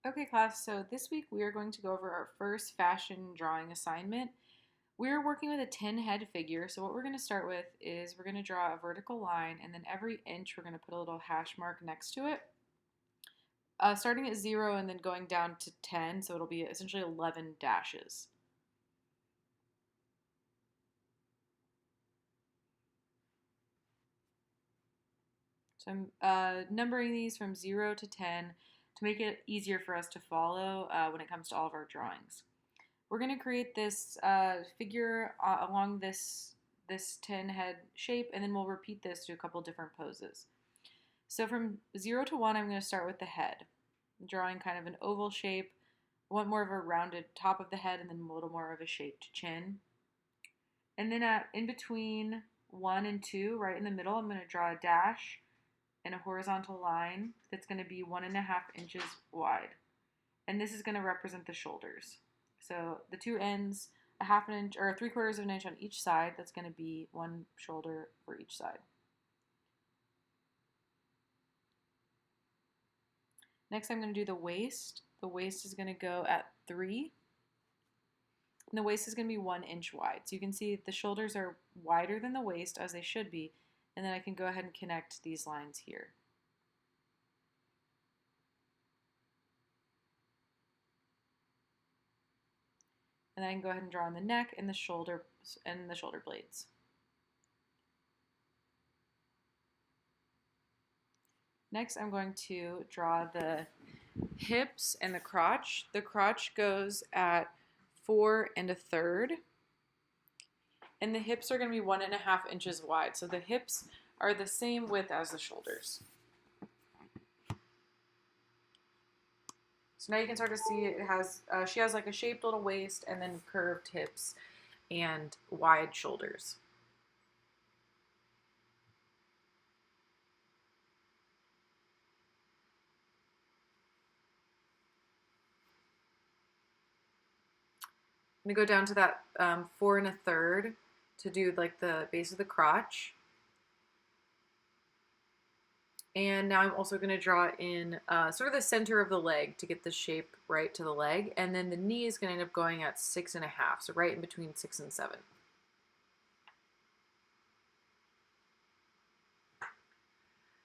Okay, class, so this week we are going to go over our first fashion drawing assignment. We're working with a 10 head figure, so what we're going to start with is we're going to draw a vertical line, and then every inch we're going to put a little hash mark next to it, starting at 0 and then going down to 10, so it'll be essentially 11 dashes. So I'm numbering these from 0 to 10 to make it easier for us to follow when it comes to all of our drawings. We're going to create this figure along this 10 head shape, and then we'll repeat this to a couple different poses. So from 0 to 1, I'm going to start with the head, drawing kind of an oval shape. I want more of a rounded top of the head and then a little more of a shaped chin. And then in between 1 and 2, right in the middle, I'm going to draw a dash and a horizontal line that's going to be 1.5 inches wide. And this is going to represent the shoulders. So the two ends, a half an inch or 3/4 of an inch on each side. That's going to be one shoulder for each side. Next, I'm going to do the waist. The waist is going to go at 3. And the waist is going to be 1 inch wide. So you can see the shoulders are wider than the waist, as they should be. And then I can go ahead and connect these lines here. And then I can go ahead and draw on the neck and the shoulder blades. Next, I'm going to draw the hips and the crotch. The crotch goes at 4 1/3, and the hips are going to be 1.5 inches wide. So the hips are the same width as the shoulders. So now you can start to see it has she has like a shaped little waist and then curved hips and wide shoulders. I'm going to go down to that 4 1/3 to do like the base of the crotch. And now I'm also going to draw in sort of the center of the leg to get the shape right to the leg. And then the knee is going to end up going at 6.5, so right in between 6 and 7.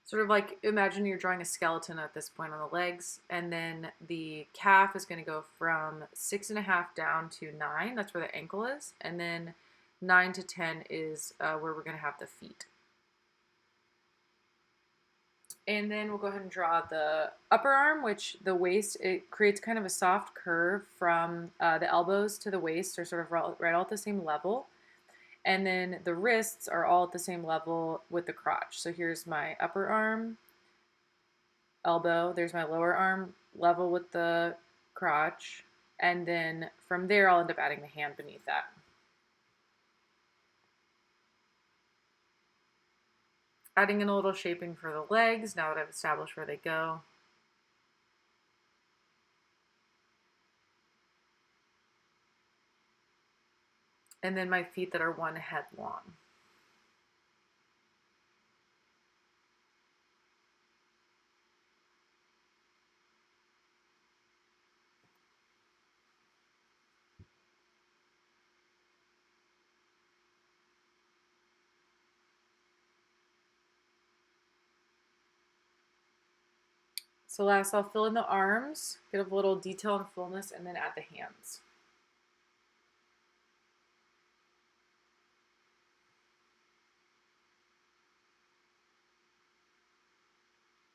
Sort of like imagine you're drawing a skeleton at this point on the legs, and then the calf is going to go from 6.5 down to 9. That's where the ankle is, and then 9 to 10 is where we're going to have the feet. And then we'll go ahead and draw the upper arm, which the waist, it creates kind of a soft curve from the elbows to the waist, are sort of right all at the same level. And then the wrists are all at the same level with the crotch. So here's my upper arm, elbow. There's my lower arm, level with the crotch. And then from there, I'll end up adding the hand beneath that. Adding in a little shaping for the legs now that I've established where they go. And then my feet that are 1 head long. So last, I'll fill in the arms, get a little detail and fullness, and then add the hands.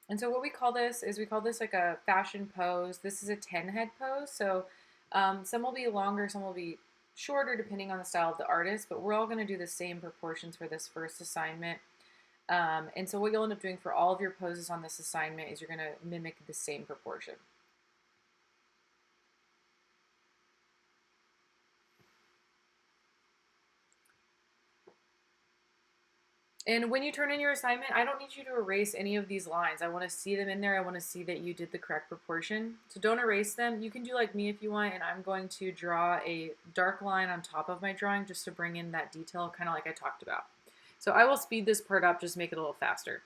And so what we call this is we call this like a fashion pose. This is a 10 head pose. So some will be longer, some will be shorter depending on the style of the artist, but we're all going to do the same proportions for this first assignment. And so what you'll end up doing for all of your poses on this assignment is you're going to mimic the same proportion. And when you turn in your assignment, I don't need you to erase any of these lines. I want to see them in there. I want to see that you did the correct proportion. So don't erase them. You can do like me if you want, and I'm going to draw a dark line on top of my drawing just to bring in that detail, kind of like I talked about. So I will speed this part up, just make it a little faster.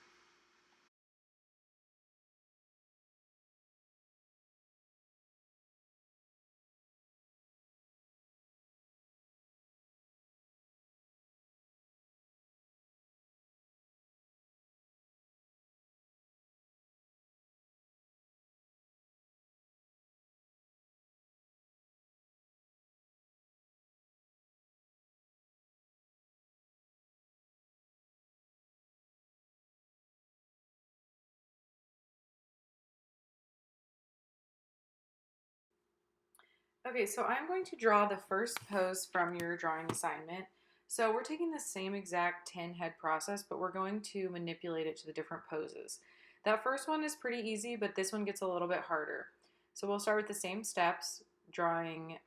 Okay, so I'm going to draw the first pose from your drawing assignment. So we're taking the same exact 10 head process, but we're going to manipulate it to the different poses. That first one is pretty easy, but this one gets a little bit harder. So we'll start with the same steps, drawing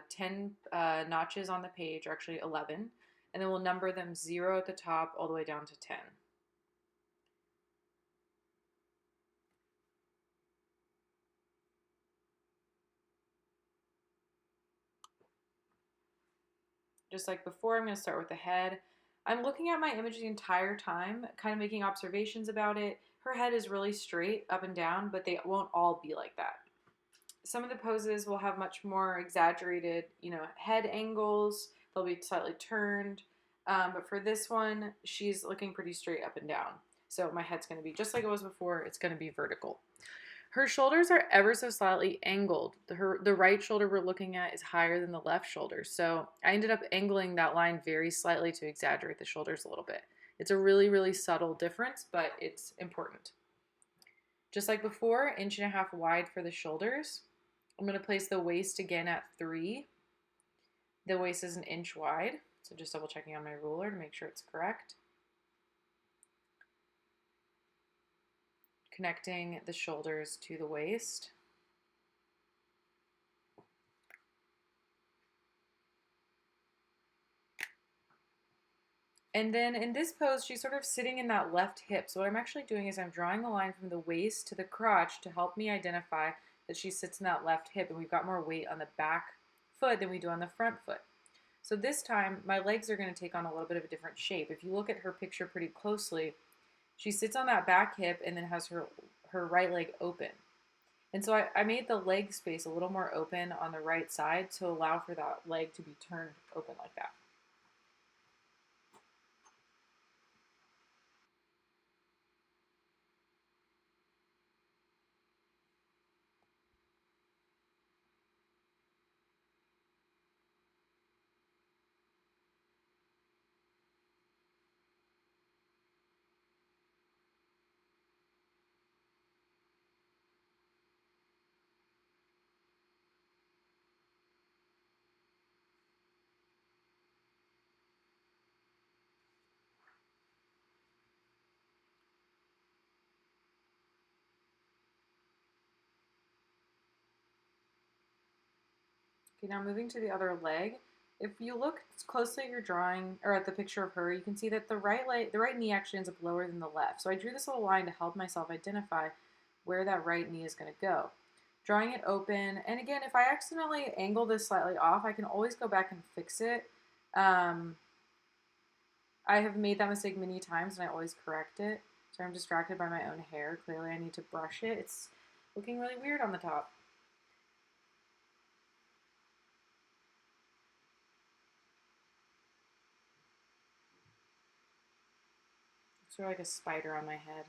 10 notches on the page, or actually 11, and then we'll number them 0 at the top all the way down to 10. Just like before, I'm going to start with the head. I'm looking at my image the entire time, kind of making observations about it. Her head is really straight up and down, but they won't all be like that. Some of the poses will have much more exaggerated, head angles. They'll be slightly turned. But for this one, she's looking pretty straight up and down. So my head's going to be just like it was before. It's going to be vertical. Her shoulders are ever so slightly angled. The right shoulder we're looking at is higher than the left shoulder. So I ended up angling that line very slightly to exaggerate the shoulders a little bit. It's a really, really subtle difference, but it's important. Just like before, 1.5 inches wide for the shoulders. I'm going to place the waist again at 3. The waist is 1 inch wide. So just double checking on my ruler to make sure it's correct. Connecting the shoulders to the waist. And then in this pose, she's sort of sitting in that left hip. So what I'm actually doing is I'm drawing a line from the waist to the crotch to help me identify that she sits in that left hip, and we've got more weight on the back foot than we do on the front foot. So this time, my legs are going to take on a little bit of a different shape. If you look at her picture pretty closely, she sits on that back hip and then has her right leg open. And so I made the leg space a little more open on the right side to allow for that leg to be turned open like that. Okay, now moving to the other leg. If you look closely at your drawing or at the picture of her, you can see that the right knee actually ends up lower than the left. So I drew this little line to help myself identify where that right knee is going to go. Drawing it open, and again, if I accidentally angle this slightly off, I can always go back and fix it. I have made that mistake many times, and I always correct it. So I'm distracted by my own hair. Clearly, I need to brush it. It's looking really weird on the top. It's sort of like a spider on my head.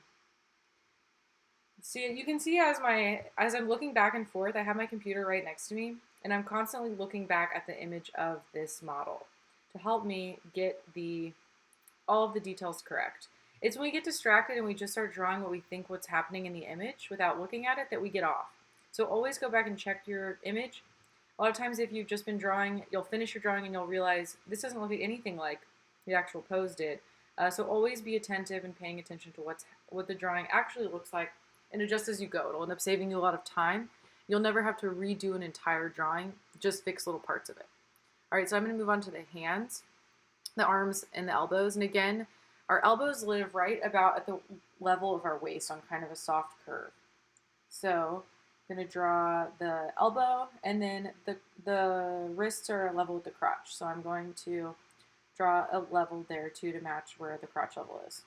See, you can see as I'm looking back and forth, I have my computer right next to me, and I'm constantly looking back at the image of this model to help me get all of the details correct. It's when we get distracted and we just start drawing what we think what's happening in the image without looking at it that we get off. So always go back and check your image. A lot of times if you've just been drawing, you'll finish your drawing and you'll realize this doesn't look anything like the actual pose did. So always be attentive and paying attention to what the drawing actually looks like, and adjust as you go. It'll end up saving you a lot of time. You'll never have to redo an entire drawing, just fix little parts of it. All right, so I'm going to move on to the hands, the arms, and the elbows. And again, our elbows live right about at the level of our waist on kind of a soft curve. So I'm going to draw the elbow, and then the wrists are level with the crotch. So I'm going to draw a level there too to match where the crotch level is.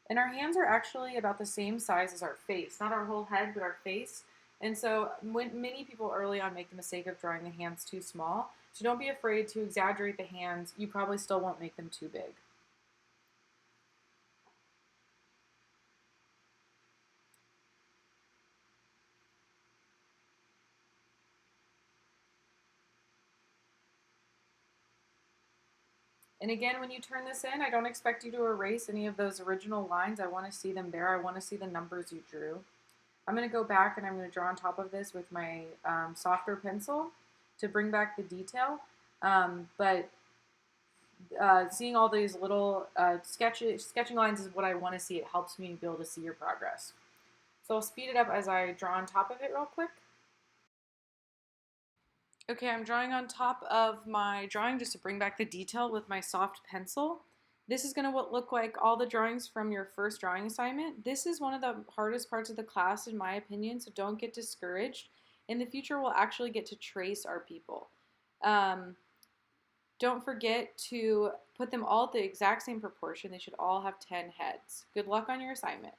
And our hands are actually about the same size as our face, not our whole head, but our face. And so when many people early on make the mistake of drawing the hands too small, so don't be afraid to exaggerate the hands. You probably still won't make them too big. And again, when you turn this in, I don't expect you to erase any of those original lines. I want to see them there. I want to see the numbers you drew. I'm going to go back and I'm going to draw on top of this with my softer pencil to bring back the detail. But seeing all these little sketching lines is what I want to see. It helps me be able to see your progress. So I'll speed it up as I draw on top of it real quick. Okay, I'm drawing on top of my drawing just to bring back the detail with my soft pencil. This is going to look like all the drawings from your first drawing assignment. This is one of the hardest parts of the class in my opinion, so don't get discouraged. In the future, we'll actually get to trace our people. Don't forget to put them all at the exact same proportion. They should all have 10 heads. Good luck on your assignment.